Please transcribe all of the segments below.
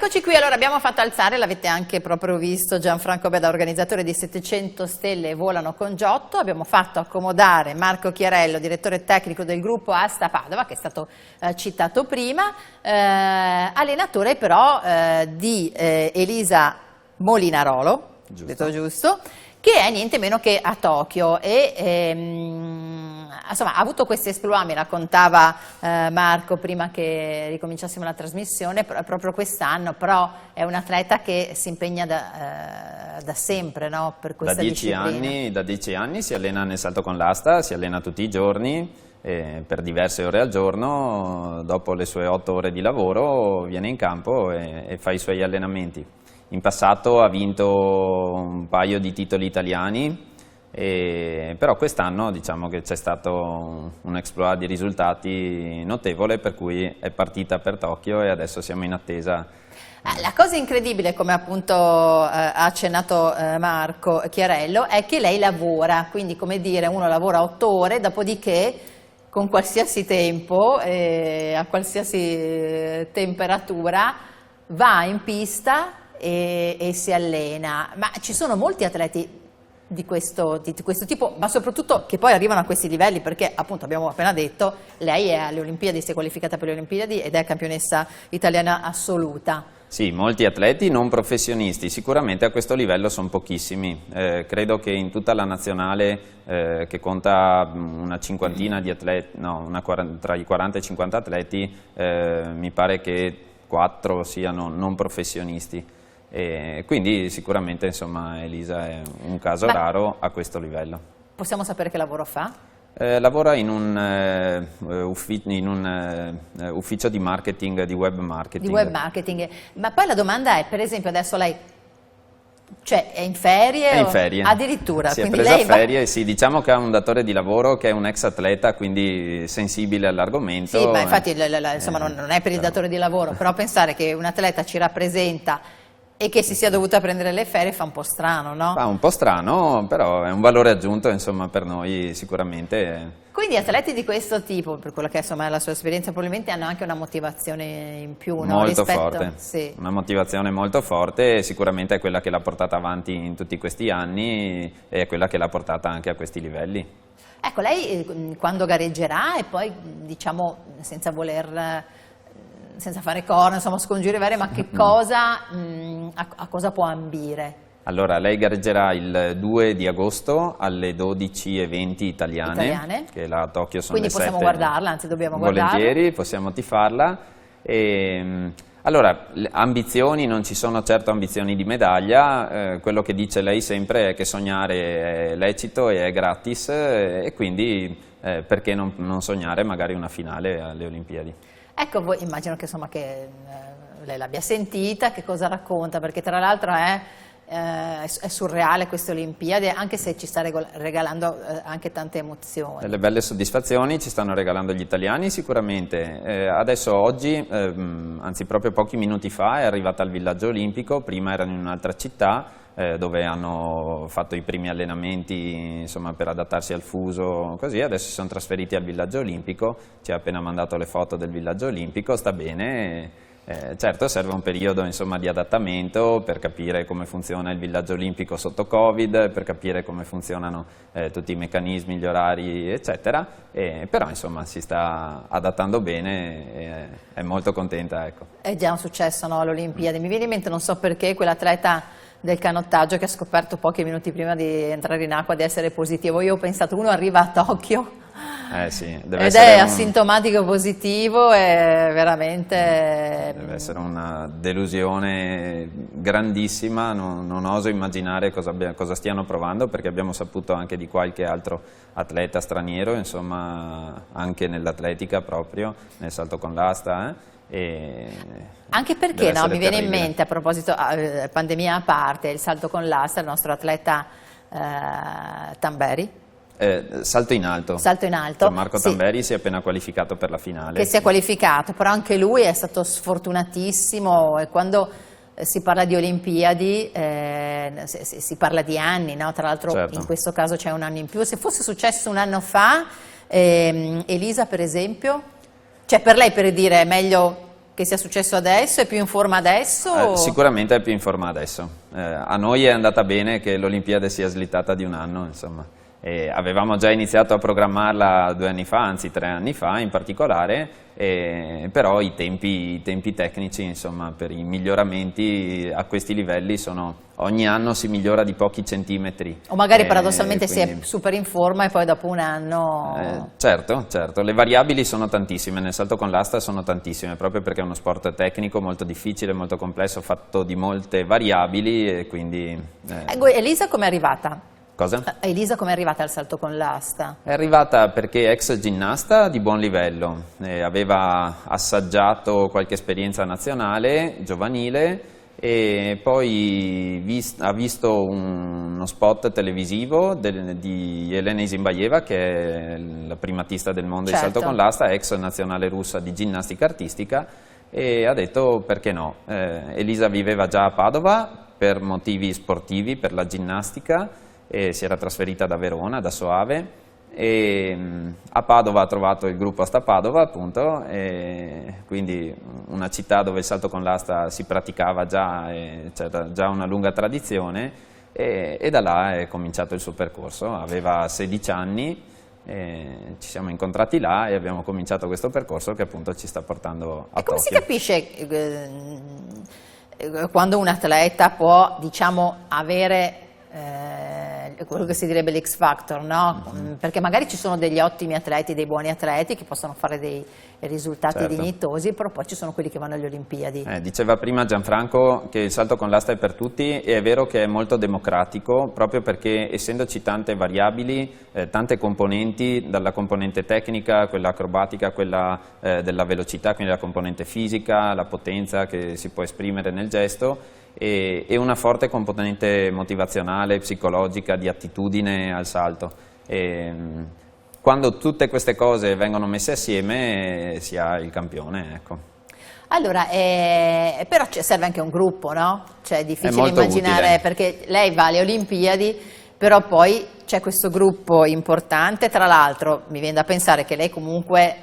Eccoci qui, allora abbiamo fatto alzare, l'avete anche proprio visto, Gianfranco Beda, organizzatore di 700 Stelle Volano con Giotto, abbiamo fatto accomodare Marco Chiarello, direttore tecnico del gruppo Asta Padova, che è stato citato prima, allenatore però di Elisa Molinarolo, detto giusto, che è niente meno che a Tokyo e insomma ha avuto questi esploit, mi raccontava Marco prima che ricominciassimo la trasmissione, proprio quest'anno, però è un atleta che si impegna da sempre, no? Per questa disciplina. Da 10 anni si allena nel salto con l'asta, si allena tutti i giorni per diverse ore al giorno, dopo le sue 8 ore di lavoro viene in campo e fa i suoi allenamenti. In passato ha vinto un paio di titoli italiani, però quest'anno diciamo che c'è stato un exploit di risultati notevole, per cui è partita per Tokyo e adesso siamo in attesa. La cosa incredibile, come appunto ha accennato Marco Chiarello, è che lei lavora, quindi come dire uno lavora 8 ore, dopodiché con qualsiasi tempo, a qualsiasi temperatura, va in pista e si allena. Ma ci sono molti atleti di questo tipo, ma soprattutto che poi arrivano a questi livelli, perché appunto abbiamo appena detto, lei è alle Olimpiadi, si è qualificata per le Olimpiadi ed è campionessa italiana assoluta. Sì, molti atleti non professionisti, sicuramente a questo livello sono pochissimi. Credo che in tutta la nazionale, che conta una cinquantina di atleti, no, tra i 40 e i 50 atleti, mi pare che 4 siano non professionisti. Quindi sicuramente insomma Elisa è un caso raro a questo livello. Possiamo sapere che lavoro fa? Lavora in un ufficio di marketing, di web marketing. Di web marketing, ma poi la domanda è, per esempio adesso lei è in ferie? È in ferie. Addirittura. Si è presa ferie, sì, diciamo che ha un datore di lavoro che è un ex atleta, quindi sensibile all'argomento. Sì, ma infatti insomma, non è per il datore di lavoro, però pensare che un atleta ci rappresenta e che si sia dovuta prendere le ferie fa un po' strano, no? Fa un po' strano, però è un valore aggiunto insomma per noi sicuramente. Quindi atleti di questo tipo, per quello che insomma è la sua esperienza, probabilmente hanno anche una motivazione in più, no? Molto forte, sì. Una motivazione molto forte, sicuramente è quella che l'ha portata avanti in tutti questi anni e è quella che l'ha portata anche a questi livelli. Ecco, lei quando gareggerà e poi diciamo senza fare corna, insomma scongiuri varie, ma che cosa, a cosa può ambire? Allora, lei gareggerà il 2 di agosto alle 12:20 italiane, che la Tokyo sono quindi le 7. Quindi possiamo guardarla, anzi dobbiamo guardarla. Volentieri, possiamo tifarla. Allora, ambizioni, non ci sono certo ambizioni di medaglia, quello che dice lei sempre è che sognare è lecito e è gratis, e quindi perché non sognare magari una finale alle Olimpiadi? Ecco, voi immagino che, insomma, che lei l'abbia sentita, che cosa racconta, perché tra l'altro è surreale queste Olimpiadi, anche se ci sta regalando anche tante emozioni. Delle belle soddisfazioni ci stanno regalando gli italiani sicuramente. Adesso oggi, anzi proprio pochi minuti fa, è arrivata al villaggio olimpico, prima erano in un'altra città, dove hanno fatto i primi allenamenti insomma, per adattarsi al fuso, così adesso si sono trasferiti al villaggio olimpico, ci ha appena mandato le foto del villaggio olimpico, sta bene. Certo serve un periodo insomma, di adattamento per capire come funziona il villaggio olimpico sotto Covid, per capire come funzionano tutti i meccanismi, gli orari eccetera, però insomma si sta adattando bene e è molto contenta. Ecco. È già un successo, no, all'Olimpiadi, mi viene in mente non so perché quell'atleta del canottaggio che ha scoperto pochi minuti prima di entrare in acqua di essere positivo, io ho pensato uno arriva a Tokyo sì, ed è asintomatico positivo e veramente deve essere una delusione grandissima, non oso immaginare cosa stiano provando, perché abbiamo saputo anche di qualche altro atleta straniero, insomma anche nell'atletica proprio, nel salto con l'asta. Anche perché no, mi viene in mente, a proposito, pandemia a parte, il salto con l'asta, il nostro atleta Tamberi. Salto in alto. Salto in alto. Marco Tamberi si è appena qualificato per la finale. Che si è qualificato, però anche lui è stato sfortunatissimo e quando si parla di Olimpiadi si parla di anni, no? Tra l'altro certo. In questo caso c'è un anno in più. Se fosse successo un anno fa, Elisa per esempio, cioè per lei per dire è meglio che sia successo adesso? È più in forma adesso? Sicuramente è più in forma adesso. A noi è andata bene che l'Olimpiade sia slittata di un anno, insomma. Avevamo già iniziato a programmarla 2 anni fa, anzi 3 anni fa in particolare, però i tempi tecnici, insomma, per i miglioramenti a questi livelli ogni anno si migliora di pochi centimetri. O magari paradossalmente quindi, si è super in forma e poi dopo un anno... Certo, le variabili sono tantissime, nel salto con l'asta sono tantissime, proprio perché è uno sport tecnico molto difficile, molto complesso, fatto di molte variabili e quindi... Elisa com'è arrivata? Cosa? Elisa come è arrivata al salto con l'asta? È arrivata perché ex ginnasta di buon livello, aveva assaggiato qualche esperienza nazionale, giovanile, e poi ha visto uno spot televisivo di Elena Isinbayeva, che è la primatista del mondo di salto con l'asta, ex nazionale russa di ginnastica artistica, e ha detto perché no. Elisa viveva già a Padova per motivi sportivi, per la ginnastica, e si era trasferita da Verona, da Soave, e a Padova ha trovato il gruppo Asta Padova, appunto, e quindi una città dove il salto con l'asta si praticava già, c'era già una lunga tradizione, e da là è cominciato il suo percorso. Aveva 16 anni, ci siamo incontrati là e abbiamo cominciato questo percorso che appunto ci sta portando a Tokyo. Come si capisce quando un atleta può, diciamo, avere quello che si direbbe l'X Factor, no? Perché magari ci sono degli ottimi atleti, dei buoni atleti che possono fare dei risultati dignitosi, però poi ci sono quelli che vanno alle Olimpiadi. Diceva prima Gianfranco che il salto con l'asta è per tutti, e è vero che è molto democratico, proprio perché essendoci tante variabili, tante componenti, dalla componente tecnica, quella acrobatica, quella della velocità, quindi la componente fisica, la potenza che si può esprimere nel gesto, e una forte componente motivazionale, psicologica, di attitudine al salto. Quando tutte queste cose vengono messe assieme si ha il campione, ecco. Allora, però serve anche un gruppo, no? Cioè è difficile molto immaginare, utile. perché lei va alle Olimpiadi, però poi c'è questo gruppo importante, tra l'altro mi viene da pensare che lei comunque,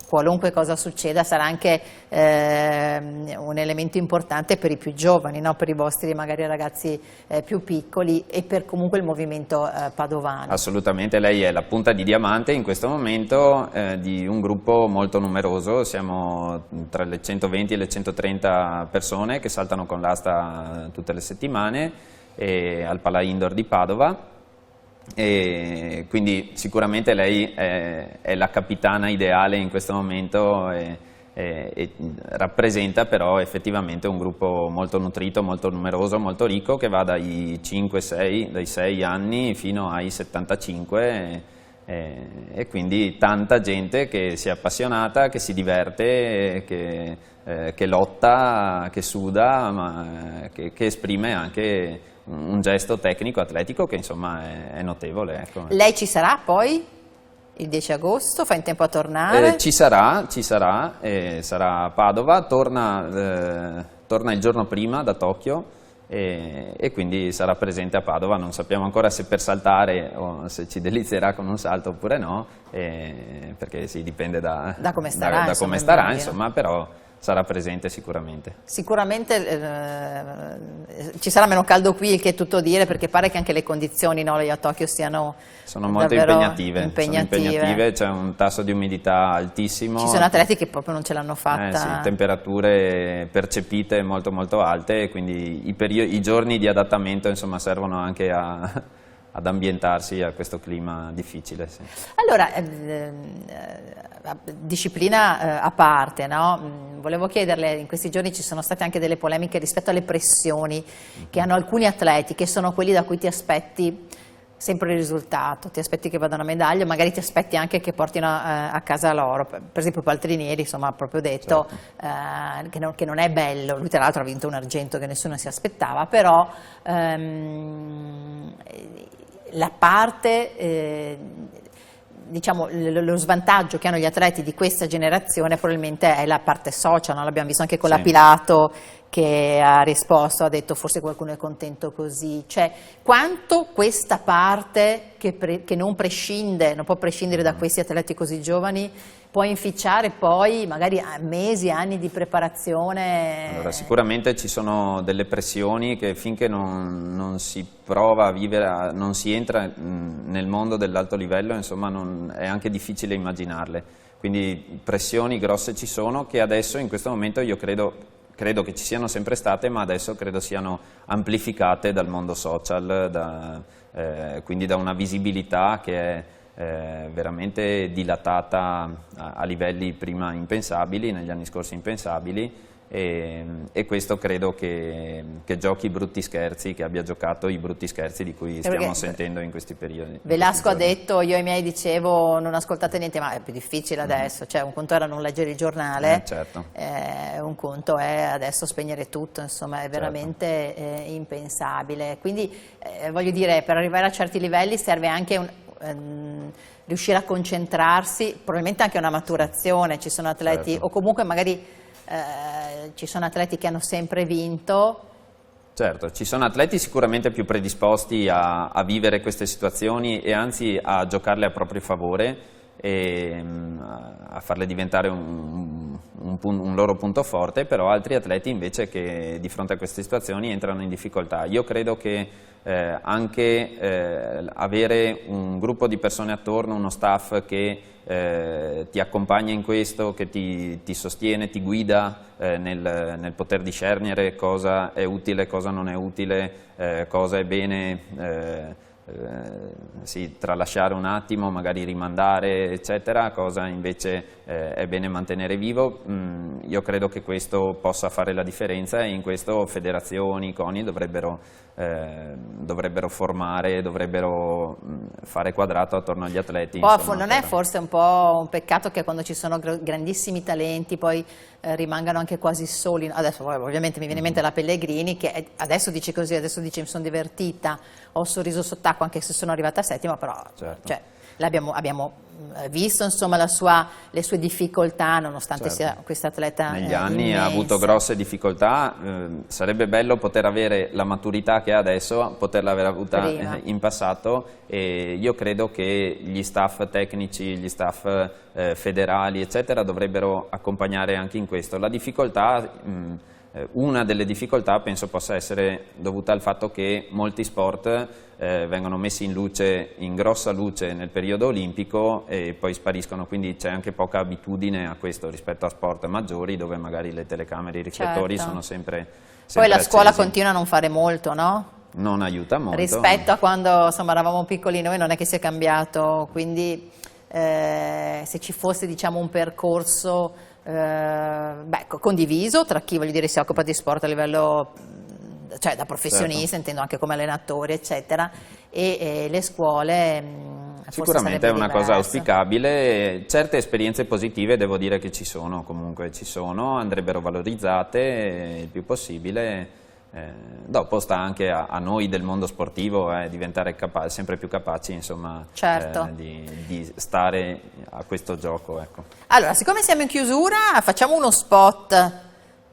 qualunque cosa succeda, sarà anche un elemento importante per i più giovani, no? Per i vostri magari ragazzi più piccoli, e per comunque il movimento padovano. Assolutamente, lei è la punta di diamante in questo momento di un gruppo molto numeroso. Siamo tra le 120 e le 130 persone che saltano con l'asta tutte le settimane al Pala Indoor di Padova. E quindi sicuramente lei è la capitana ideale in questo momento e rappresenta però effettivamente un gruppo molto nutrito, molto numeroso, molto ricco, che va dai 6 anni fino ai 75 e quindi tanta gente che si è appassionata, che si diverte, che lotta, che suda, ma che esprime anche un gesto tecnico, atletico che insomma è notevole. Ecco. Lei ci sarà poi il 10 agosto? Fa in tempo a tornare? Ci sarà, sarà a Padova, torna il giorno prima da Tokyo e quindi sarà presente a Padova. Non sappiamo ancora se per saltare o se ci delizierà con un salto oppure no, perché dipende da come starà, insomma, però sarà presente sicuramente. Sicuramente ci sarà meno caldo qui, il che è tutto dire, perché pare che anche le condizioni lì a Tokyo sono molto impegnative. C'è un tasso di umidità altissimo. Ci sono atleti che proprio non ce l'hanno fatta. Temperature percepite molto molto alte, e quindi i giorni di adattamento insomma servono anche ad ambientarsi a questo clima difficile. Sì. Allora, disciplina a parte, no? Volevo chiederle, in questi giorni ci sono state anche delle polemiche rispetto alle pressioni che hanno alcuni atleti, che sono quelli da cui ti aspetti sempre il risultato, ti aspetti che vadano a medaglia, magari ti aspetti anche che portino a casa l'oro. Per esempio Paltrinieri, insomma, ha proprio detto che non è bello. Lui tra l'altro ha vinto un argento che nessuno si aspettava, però la parte, diciamo, lo svantaggio che hanno gli atleti di questa generazione probabilmente è la parte social, no? L'abbiamo visto anche con la Pilato, che ha risposto, ha detto forse qualcuno è contento così, cioè quanto questa parte che non può prescindere da questi atleti così giovani, può inficiare poi magari mesi, anni di preparazione? Allora, sicuramente ci sono delle pressioni che finché non si prova a vivere, non si entra nel mondo dell'alto livello, insomma è anche difficile immaginarle. Quindi pressioni grosse ci sono, che adesso in questo momento io credo che ci siano sempre state, ma adesso credo siano amplificate dal mondo social, quindi da una visibilità che è veramente dilatata a livelli prima impensabili, negli anni scorsi impensabili, e questo credo che giochi i brutti scherzi, che abbia giocato i brutti scherzi di cui stiamo sentendo in questi periodi. Velasco ha detto, io ai miei dicevo non ascoltate niente, ma è più difficile adesso, cioè un conto era non leggere il giornale, certo. Un conto è adesso spegnere tutto, insomma è veramente impensabile, quindi voglio dire, per arrivare a certi livelli serve anche riuscire a concentrarsi, probabilmente anche una maturazione, ci sono atleti, certo. o comunque magari ci sono atleti che hanno sempre vinto. Certo, ci sono atleti sicuramente più predisposti a vivere queste situazioni e anzi a giocarle a proprio favore e a farle diventare un loro punto forte, però altri atleti invece che di fronte a queste situazioni entrano in difficoltà. Io credo che anche avere un gruppo di persone attorno, uno staff che ti accompagna in questo, che ti sostiene, ti guida nel poter discernere cosa è utile, cosa non è utile, cosa è bene sì, tralasciare un attimo, magari rimandare eccetera, cosa invece è bene mantenere vivo. Io credo che questo possa fare la differenza e in questo federazioni, CONI dovrebbero formare, dovrebbero fare quadrato attorno agli atleti. Insomma, non è forse un po' un peccato che quando ci sono grandissimi talenti poi rimangano anche quasi soli? Adesso ovviamente mi viene in mente la Pellegrini che adesso dice così, adesso dice mi sono divertita, ho sorriso sott'acqua anche se sono arrivata a settima, però certo. Cioè, abbiamo visto insomma le sue difficoltà nonostante certo. sia questa atleta negli anni immensa. Ha avuto grosse difficoltà, sarebbe bello poter avere la maturità che ha adesso, poterla aver avuta in passato, e io credo che gli staff tecnici, gli staff federali eccetera dovrebbero accompagnare anche in questo. La difficoltà, una delle difficoltà penso possa essere dovuta al fatto che molti sport vengono messi in grossa luce nel periodo olimpico e poi spariscono, quindi c'è anche poca abitudine a questo rispetto a sport maggiori dove magari le telecamere e i riflettori sono sempre poi la scuola accesi. continua a non fare molto, no? Non aiuta molto. Rispetto a quando insomma, eravamo piccoli noi non è che sia cambiato, quindi se ci fosse diciamo un percorso condiviso tra chi si occupa di sport a livello cioè da professionista, certo. Intendo anche come allenatori eccetera, e le scuole sicuramente è una cosa auspicabile. Certe esperienze positive devo dire che comunque ci sono, andrebbero valorizzate il più possibile. Dopo sta anche a noi del mondo sportivo diventare sempre più capaci insomma, certo. di stare a questo gioco. Ecco. Allora, siccome siamo in chiusura, facciamo uno spot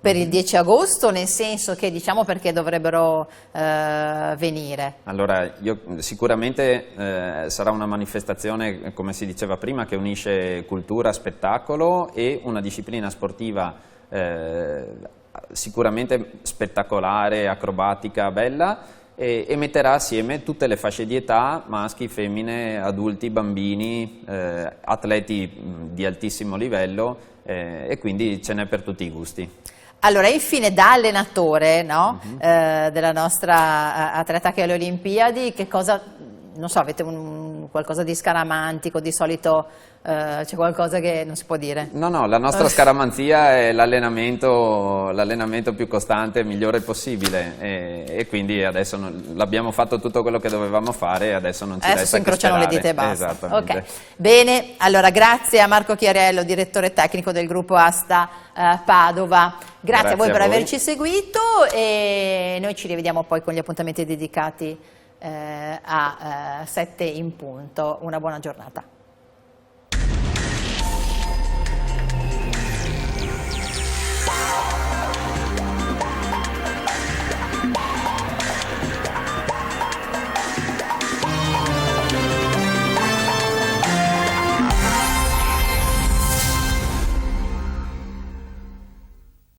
per il 10 agosto, nel senso che diciamo perché dovrebbero venire. Allora, sicuramente sarà una manifestazione, come si diceva prima, che unisce cultura, spettacolo e una disciplina sportiva sicuramente spettacolare, acrobatica, bella, e metterà assieme tutte le fasce di età, maschi, femmine, adulti, bambini, atleti di altissimo livello, e quindi ce n'è per tutti i gusti. Allora, infine da allenatore della nostra atleta che è alle Olimpiadi, che cosa, non so, avete qualcosa di scaramantico, di solito c'è qualcosa che non si può dire? No, la nostra scaramanzia è l'allenamento più costante e migliore possibile, e quindi adesso l'abbiamo fatto tutto quello che dovevamo fare e adesso non ci resta che si incrociano le dita e basta. Esattamente. Okay. Bene, allora grazie a Marco Chiarello, direttore tecnico del gruppo Asta Padova. Grazie a voi per averci seguito e noi ci rivediamo poi con gli appuntamenti dedicati a 7 in punto. Una buona giornata.